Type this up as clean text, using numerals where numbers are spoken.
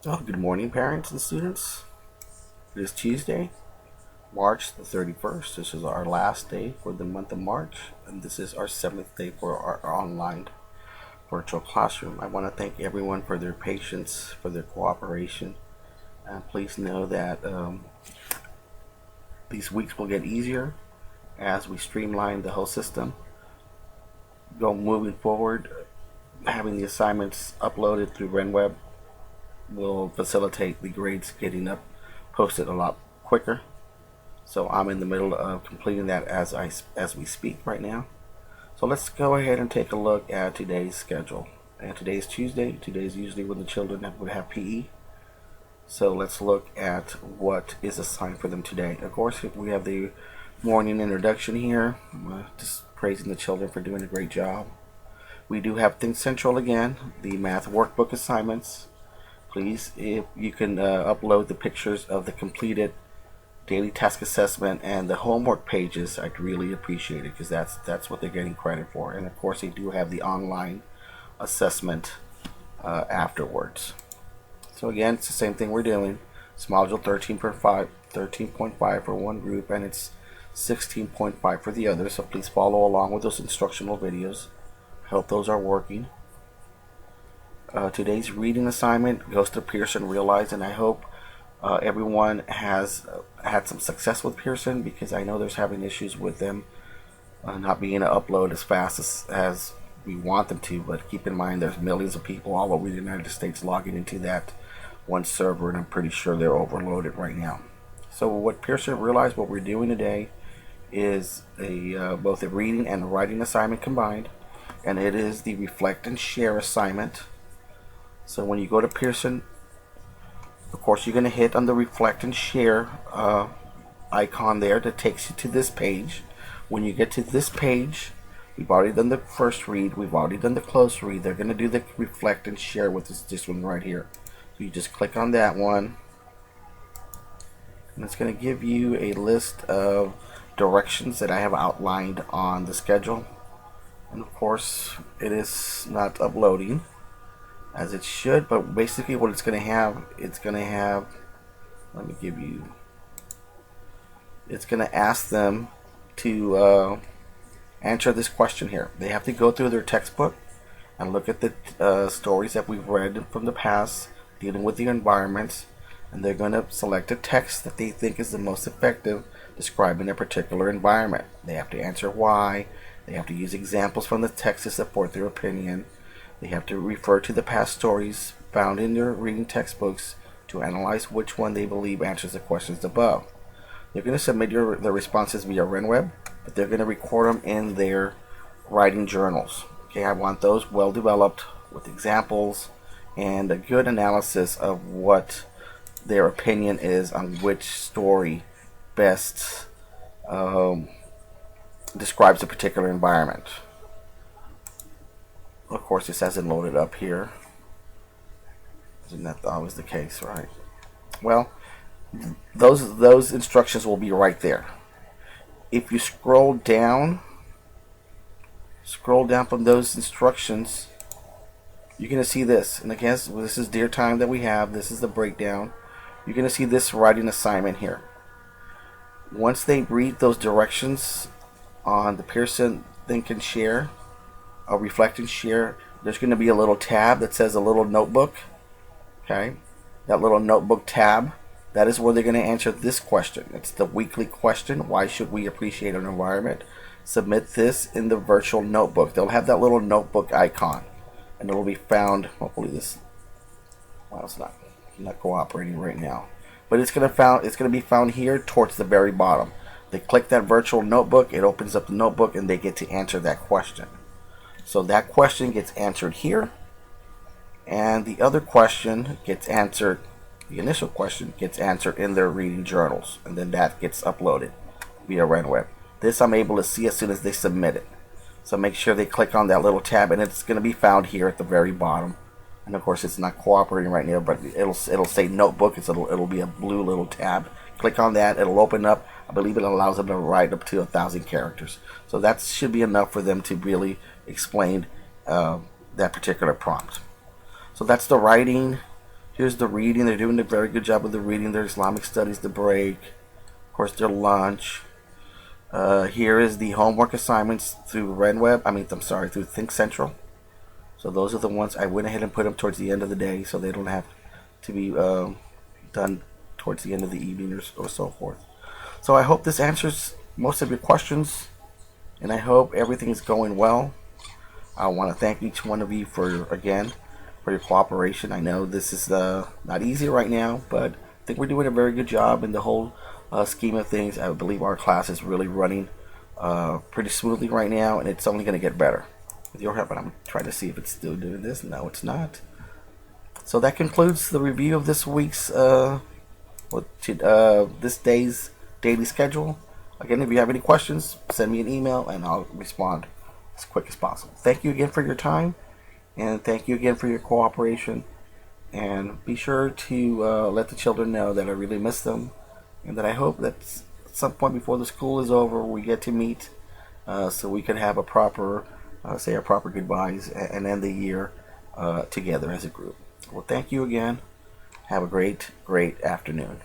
Oh, good morning, parents and students. It is Tuesday, March the 31st. This is our last day for the month of March, and this is our seventh day for our online virtual classroom. I want to thank everyone for their patience, for their cooperation. And please know that these weeks will get easier as we streamline the whole system. Go moving forward, having the assignments uploaded through RenWeb will facilitate the grades getting up posted a lot quicker. So I'm in the middle of completing that as we speak right now. So let's go ahead and take a look at today's schedule. And today's Tuesday. Today's usually when the children would have PE. So let's look at what is assigned for them today. Of course, we have the morning introduction here. Just praising the children for doing a great job. We do have Think Central again, the math workbook assignments. Please, if you can upload the pictures of the completed daily task assessment and the homework pages, I'd really appreciate it because that's what they're getting credit for. And of course, they do have the online assessment afterwards. So again, it's the same thing we're doing. It's module 13.5 for one group, and it's 16.5 for the other. So please follow along with those instructional videos. I hope those are working. Today's reading assignment goes to Pearson Realize, and I hope everyone has had some success with Pearson because I know there's having issues with them not being able to upload as fast as we want them to. But keep in mind, there's millions of people all over the United States logging into that one server, and I'm pretty sure they're overloaded right now. So what Pearson Realize, what we're doing today is both a reading and a writing assignment combined, and it is the Reflect and Share assignment. So when you go to Pearson, of course, you're going to hit on the Reflect and Share icon there that takes you to this page. When you get to this page, we've already done the first read, we've already done the close read. They're going to do the Reflect and Share with this one right here. So you just click on that one, and it's going to give you a list of directions that I have outlined on the schedule. And of course, it is not uploading as it should, but basically what it's going to have, let me give you, it's going to ask them to answer this question here. They have to go through their textbook and look at the stories that we've read from the past dealing with the environments, and they're going to select a text that they think is the most effective describing a particular environment. They have to answer why. They have to use examples from the text to support their opinion. They have to refer to the past stories found in their reading textbooks to analyze which one they believe answers the questions above. They're going to submit their responses via RenWeb, but they're going to record them in their writing journals. Okay, I want those well developed with examples and a good analysis of what their opinion is on which story best describes a particular environment. Of course, this hasn't loaded up here. Isn't that always the case, right? Well, those instructions will be right there. If you scroll down from those instructions, you're going to see this. And again, this is dear time that we have. This is the breakdown. You're going to see this writing assignment here. Once they read those directions on the Pearson Think and Share, Reflect and Share, there's going to be a little tab that says a little notebook. Okay, that little notebook tab, that is where they're going to answer this question. It's the weekly question: why should we appreciate an environment? Submit this in the virtual notebook. They'll have that little notebook icon, and it'll be found. Hopefully this, well, it's not cooperating right now, but it's going to be found here towards the very bottom. They click that virtual notebook, it opens up the notebook, and they get to answer that question. So that question gets answered here, and the other question gets answered, the initial question gets answered in their reading journals, and then that gets uploaded via RenWeb. This I'm able to see as soon as they submit it. So make sure they click on that little tab, and it's going to be found here at the very bottom. And of course, it's not cooperating right now, but it'll say notebook. It'll be a blue little tab. Click on that, it'll open up. I believe it allows them to write up to 1,000 characters. So that should be enough for them to really explain that particular prompt. So that's the writing Here's the reading. They're doing a very good job with the reading. Their Islamic studies, the break, of course, their lunch. Here is the homework assignments through through Think Central. So those are the ones I went ahead and put them towards the end of the day, so they don't have to be done towards the end of the evening or so forth. So I hope this answers most of your questions, and I hope everything is going well. I want to thank each one of you for your cooperation. I know this is not easy right now, but I think we're doing a very good job in the whole scheme of things. I believe our class is really running pretty smoothly right now, and it's only going to get better with your help. And I'm trying to see if it's still doing this. No, it's not. So that concludes the review of this week's this day's daily schedule. Again, if you have any questions, send me an email and I'll respond as quick as possible. Thank you again for your time, and thank you again for your cooperation. And be sure to let the children know that I really miss them, and that I hope that at some point before the school is over, we get to meet so we can have a proper, say our proper goodbyes and end the year together as a group. Well, thank you again. Have a great, great afternoon.